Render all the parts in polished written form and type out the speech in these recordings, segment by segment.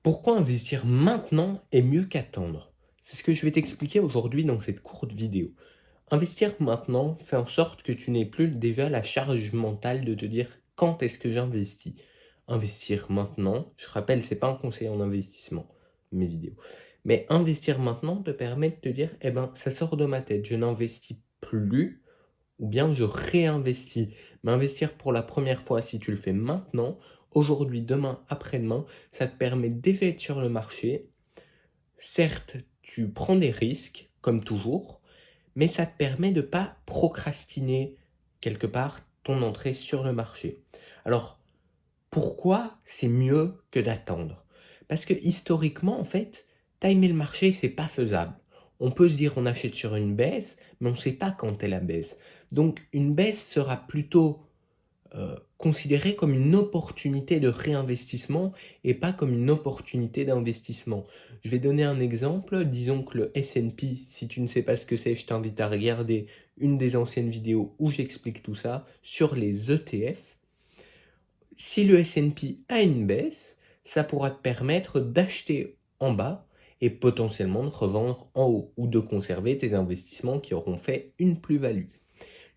Pourquoi investir maintenant est mieux qu'attendre? C'est ce que je vais t'expliquer aujourd'hui dans cette courte vidéo. Investir maintenant fait en sorte que tu n'aies plus déjà la charge mentale de te dire quand est-ce que j'investis. Investir maintenant, je rappelle, c'est pas un conseil en investissement, mes vidéos. Mais investir maintenant te permet de te dire, eh ben, ça sort de ma tête, je n'investis plus, ou bien je réinvestis. Mais investir pour la première fois, si tu le fais maintenant, aujourd'hui, demain, après-demain, ça te permet déjà d'être sur le marché. Certes, tu prends des risques, comme toujours, mais ça te permet de ne pas procrastiner quelque part ton entrée sur le marché. Alors, pourquoi c'est mieux que d'attendre? Parce que historiquement, en fait, timer le marché, c'est pas faisable. On peut se dire on achète sur une baisse, mais on ne sait pas quand est la baisse. Donc une baisse sera plutôt considérée comme une opportunité de réinvestissement et pas comme une opportunité d'investissement. Je vais donner un exemple. Disons que le S&P, si tu ne sais pas ce que c'est, je t'invite à regarder une des anciennes vidéos où j'explique tout ça sur les ETF. Si le S&P a une baisse, ça pourra te permettre d'acheter en bas et potentiellement de revendre en haut ou de conserver tes investissements qui auront fait une plus-value.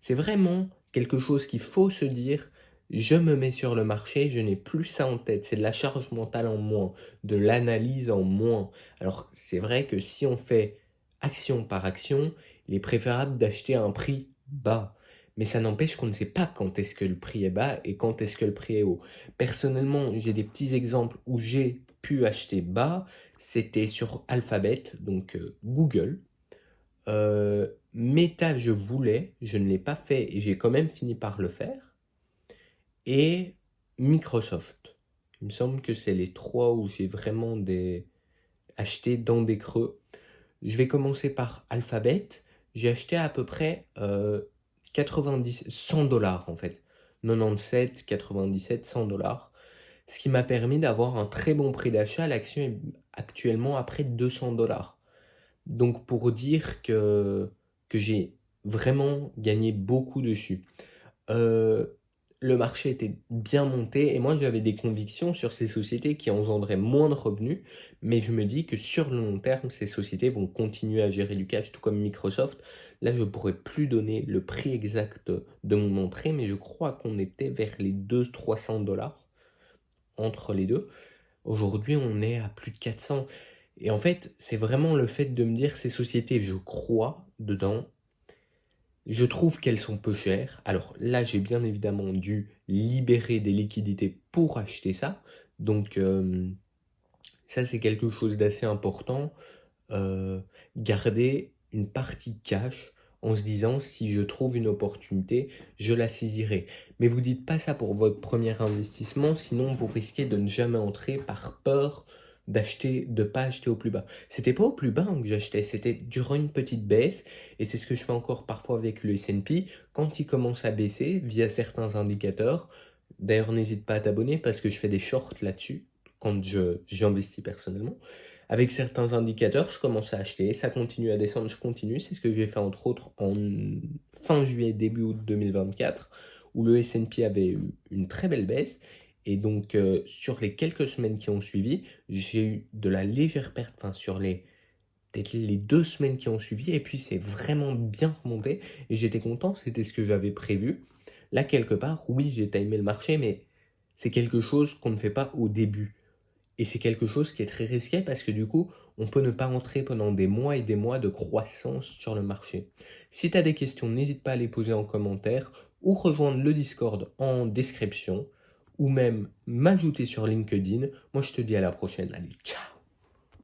C'est vraiment quelque chose qu'il faut se dire, je me mets sur le marché, je n'ai plus ça en tête, c'est de la charge mentale en moins, de l'analyse en moins. Alors c'est vrai que si on fait action par action, il est préférable d'acheter à un prix bas. Mais ça n'empêche qu'on ne sait pas quand est-ce que le prix est bas et quand est-ce que le prix est haut. Personnellement, j'ai des petits exemples où j'ai pu acheter bas. C'était sur Alphabet, donc Google. Meta, je voulais, je ne l'ai pas fait et j'ai quand même fini par le faire. Et Microsoft. Il me semble que c'est les trois où j'ai vraiment acheté dans des creux. Je vais commencer par Alphabet. J'ai acheté à peu près 100 dollars en fait. 97, 97, 100 dollars. Ce qui m'a permis d'avoir un très bon prix d'achat. L'action est actuellement à près de 200 dollars. Donc pour dire que j'ai vraiment gagné beaucoup dessus. Euh, le marché était bien monté et moi j'avais des convictions sur ces sociétés qui engendraient moins de revenus, mais je me dis que sur le long terme, ces sociétés vont continuer à gérer du cash, tout comme Microsoft. Là, je ne pourrais plus donner le prix exact de mon entrée, mais je crois qu'on était vers les 200-300 dollars entre les deux. Aujourd'hui, on est à plus de 400. Et en fait, c'est vraiment le fait de me dire ces sociétés, je crois dedans. Je trouve qu'elles sont peu chères. Alors là, j'ai bien évidemment dû libérer des liquidités pour acheter ça. Donc ça, c'est quelque chose d'assez important. Garder une partie cash en se disant si je trouve une opportunité, je la saisirai. Mais vous dites pas ça pour votre premier investissement, sinon vous risquez de ne jamais entrer par peur de pas acheter au plus bas. C'était pas au plus bas que j'achetais, c'était durant une petite baisse et c'est ce que je fais encore parfois avec le S&P quand il commence à baisser via certains indicateurs. D'ailleurs, n'hésite pas à t'abonner parce que je fais des shorts là-dessus quand j'investis personnellement. Avec certains indicateurs, je commence à acheter, ça continue à descendre, je continue. C'est ce que j'ai fait entre autres en fin juillet, début août 2024, où le S&P avait eu une très belle baisse. Et donc, sur les quelques semaines qui ont suivi, j'ai eu de la légère perte, enfin, sur peut-être les 2 semaines qui ont suivi, et puis c'est vraiment bien remonté, et j'étais content, c'était ce que j'avais prévu. Là, quelque part, oui, j'ai timé le marché, mais c'est quelque chose qu'on ne fait pas au début. Et c'est quelque chose qui est très risqué parce que du coup, on peut ne pas entrer pendant des mois et des mois de croissance sur le marché. Si tu as des questions, n'hésite pas à les poser en commentaire ou rejoindre le Discord en description ou même m'ajouter sur LinkedIn. Moi, je te dis à la prochaine. Allez, ciao!